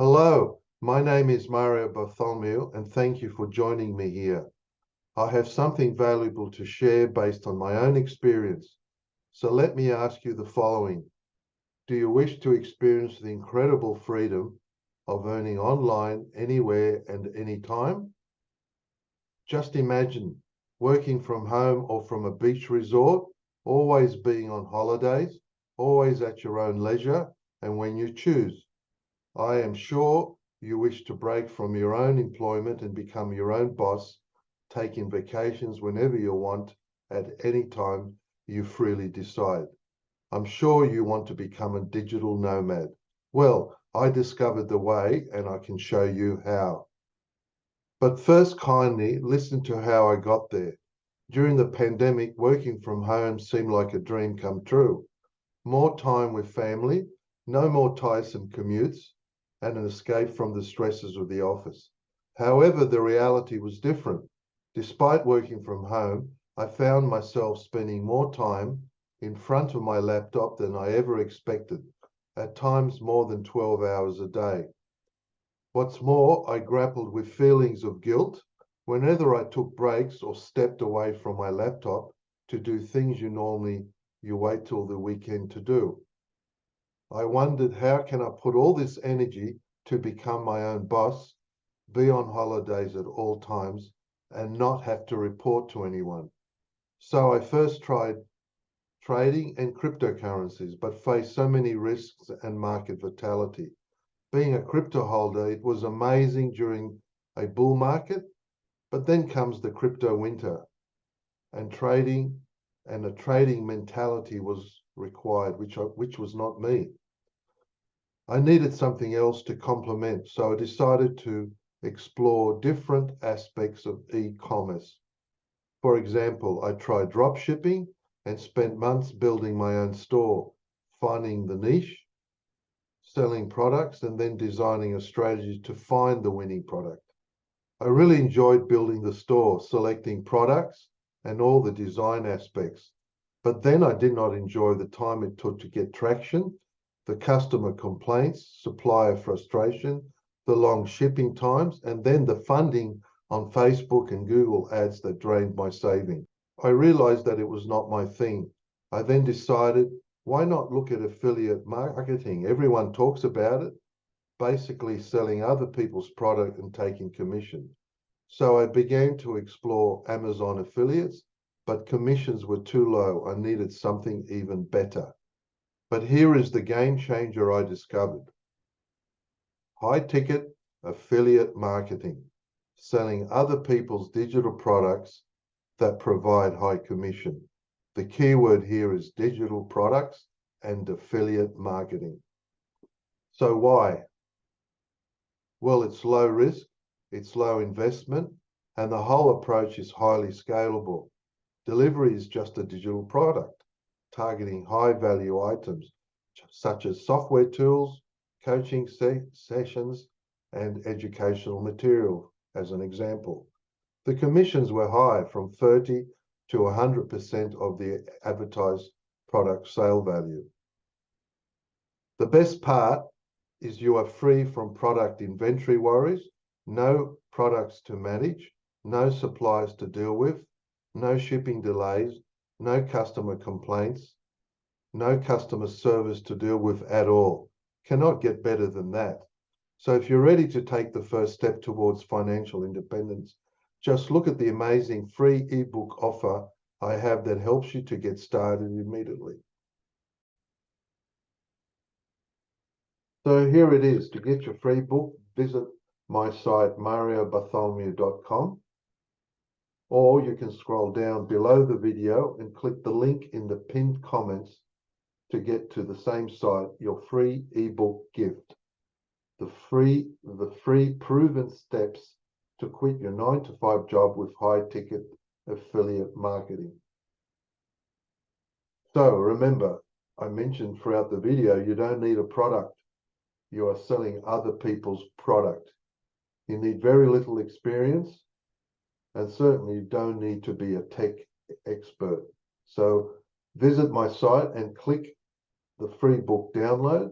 Hello, my name is Mario Bartholomew, and thank you for joining me here. I have something valuable to share based on my own experience. So let me ask you the following. Do you wish to experience the incredible freedom of earning online anywhere and anytime? Just imagine working from home or from a beach resort, always being on holidays, always at your own leisure and when you choose. I am sure you wish to break from your own employment and become your own boss, taking vacations whenever you want, at any time you freely decide. I'm sure you want to become a digital nomad. Well, I discovered the way and I can show you how. But first, kindly listen to how I got there. During the pandemic, working from home seemed like a dream come true. More time with family, no more tiresome commutes, and an escape from the stresses of the office. However, the reality was different. Despite working from home, I found myself spending more time in front of my laptop than I ever expected, at times more than 12 hours a day. What's more, I grappled with feelings of guilt whenever I took breaks or stepped away from my laptop to do things you wait till the weekend to do. I wondered, how can I put all this energy to become my own boss, be on holidays at all times, and not have to report to anyone? So I first tried trading and cryptocurrencies, but faced so many risks and market volatility. Being a crypto holder, it was amazing during a bull market, but then comes the crypto winter, and a trading mentality was required, which was not me. I needed something else to complement, so I decided to explore different aspects of e-commerce. For example, I tried drop shipping and spent months building my own store, finding the niche, selling products, and then designing a strategy to find the winning product. I really enjoyed building the store, selecting products, and all the design aspects. But then I did not enjoy the time it took to get traction, the customer complaints, supplier frustration, the long shipping times, and then the funding on Facebook and Google ads that drained my savings. I realized that it was not my thing. I then decided, why not look at affiliate marketing? Everyone talks about it, basically selling other people's product and taking commission. So I began to explore Amazon affiliates, but commissions were too low. I needed something even better. But here is the game changer I discovered. High ticket affiliate marketing, selling other people's digital products that provide high commission. The key word here is digital products and affiliate marketing. So why? Well, it's low risk, it's low investment, and the whole approach is highly scalable. Delivery is just a digital product, targeting high value items such as software tools, coaching sessions, and educational material, as an example. The commissions were high, from 30 to 100% of the advertised product sale value. The best part is you are free from product inventory worries, no products to manage, no suppliers to deal with, no shipping delays, no customer complaints, no customer service to deal with at all. Cannot get better than that. So if you're ready to take the first step towards financial independence, just look at the amazing free ebook offer I have that helps you to get started immediately. So here it is. To get your free book, visit my site, mariobartholomew.com, or you can scroll down below the video and click the link in the pinned comments to get to the same site, your free ebook gift. The free proven steps to quit your 9-to-5 job with high ticket affiliate marketing. So remember, I mentioned throughout the video, you don't need a product. You are selling other people's product. You need very little experience, and certainly you don't need to be a tech expert. So visit my site and click the free book download.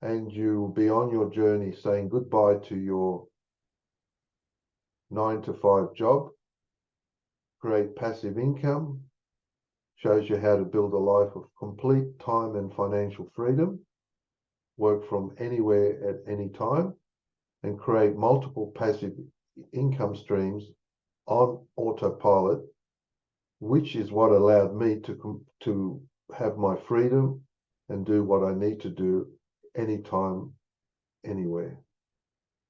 and you'll be on your journey saying goodbye to your 9-to-5 job, create passive income, shows you how to build a life of complete time and financial freedom, work from anywhere at any time, and create multiple passive income streams on autopilot, which is what allowed me to have my freedom and do what I need to do anytime, anywhere.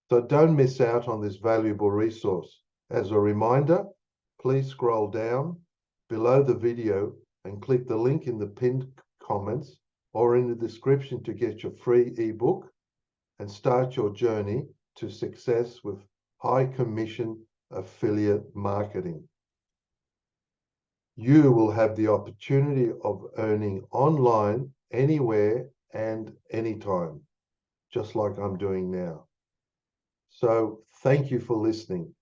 So don't miss out on this valuable resource. As a reminder, please scroll down below the video and click the link in the pinned comments or in the description to get your free ebook and start your journey to success with high commission affiliate marketing. You will have the opportunity of earning online anywhere and anytime, just like I'm doing now. So thank you for listening.